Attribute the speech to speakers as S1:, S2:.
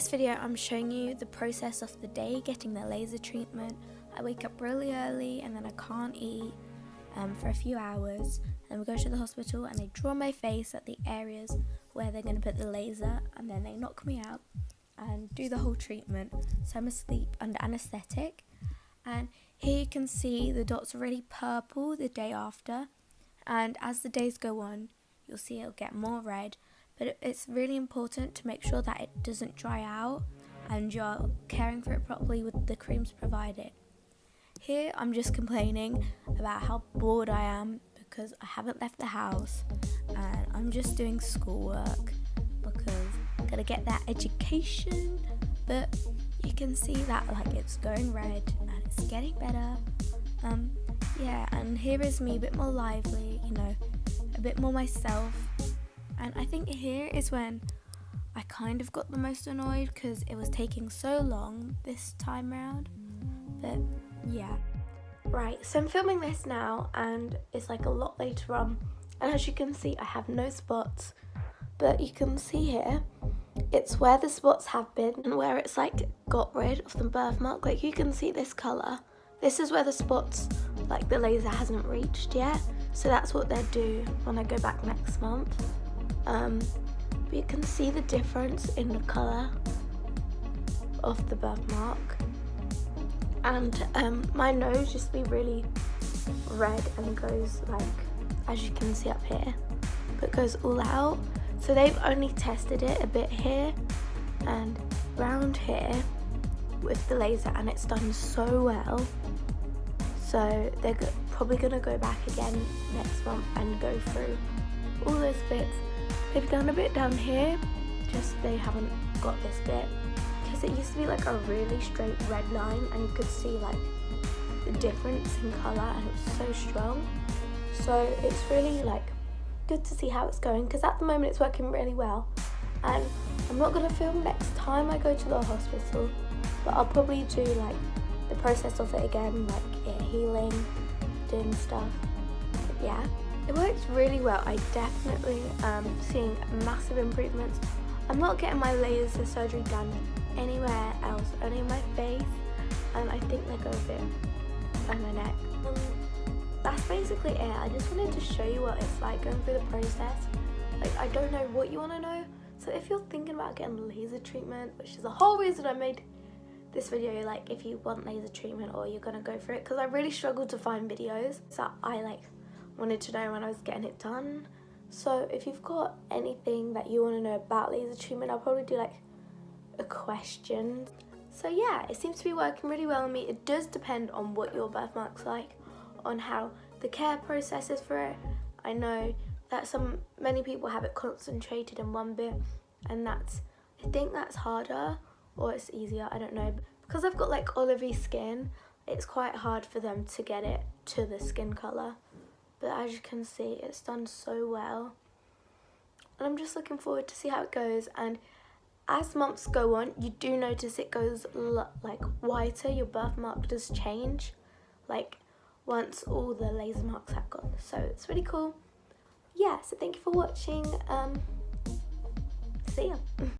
S1: this video I'm showing you the process of the day getting the laser treatment. I wake up really early and then I can't eat for a few hours, and we go to the hospital and they draw my face at the areas where they're going to put the laser, and then they knock me out and do the whole treatment. So I'm asleep under anaesthetic, and here you can see the dots are really purple the day after, and as the days go on you'll see it'll get more red, but it's really important to make sure that it doesn't dry out and you're caring for it properly with the creams provided. Here I'm just complaining about how bored I am because I haven't left the house and I'm just doing schoolwork because I'm gonna get that education. But you can see that it's going red and it's getting better. Yeah, and here is me a bit more lively, a bit more myself. And I think here is when I kind of got the most annoyed because it was taking so long this time round. But yeah. Right, so I'm filming this now and it's a lot later on, and as you can see I have no spots, but you can see here it's where the spots have been and where it's got rid of the birthmark. You can see this colour. This is where the spots, the laser hasn't reached yet, so that's what they'll do when I go back next month. But you can see the difference in the colour of the birthmark. And my nose just be really red and goes as you can see up here, but goes all out. So they've only tested it a bit here and round here with the laser, and it's done so well. So they're probably going to go back again next month and go through all those bits. They've done a bit down here, just they haven't got this bit. Because it used to be a really straight red line, and you could see the difference in colour, and it was so strong. So it's really good to see how it's going, because at the moment it's working really well. And I'm not going to film next time I go to the hospital, but I'll probably do the process of it again, it healing, doing stuff. But yeah, it works really well. I definitely seeing massive improvements. I'm not getting my laser surgery done anywhere else, only in my face, and I think they go a bit on my neck. That's basically it. I just wanted to show you what it's like going through the process. I don't know what you want to know, so if you're thinking about getting laser treatment, which is the whole reason I made this video, if you want laser treatment or you're gonna go for it, because I really struggled to find videos that I wanted to know when I was getting it done. So if you've got anything that you want to know about laser treatment, I'll probably do a question. So yeah, it seems to be working really well on me. It does depend on what your birthmark's on how the care process is for it. I know that many people have it concentrated in one bit, and I think that's harder, or it's easier, I don't know. Because I've got olivey skin, it's quite hard for them to get it to the skin colour. But as you can see, it's done so well. And I'm just looking forward to see how it goes. And as months go on, you do notice it goes whiter. Your birthmark does change, once all the laser marks have gone. So it's really cool. Yeah, so thank you for watching. See ya.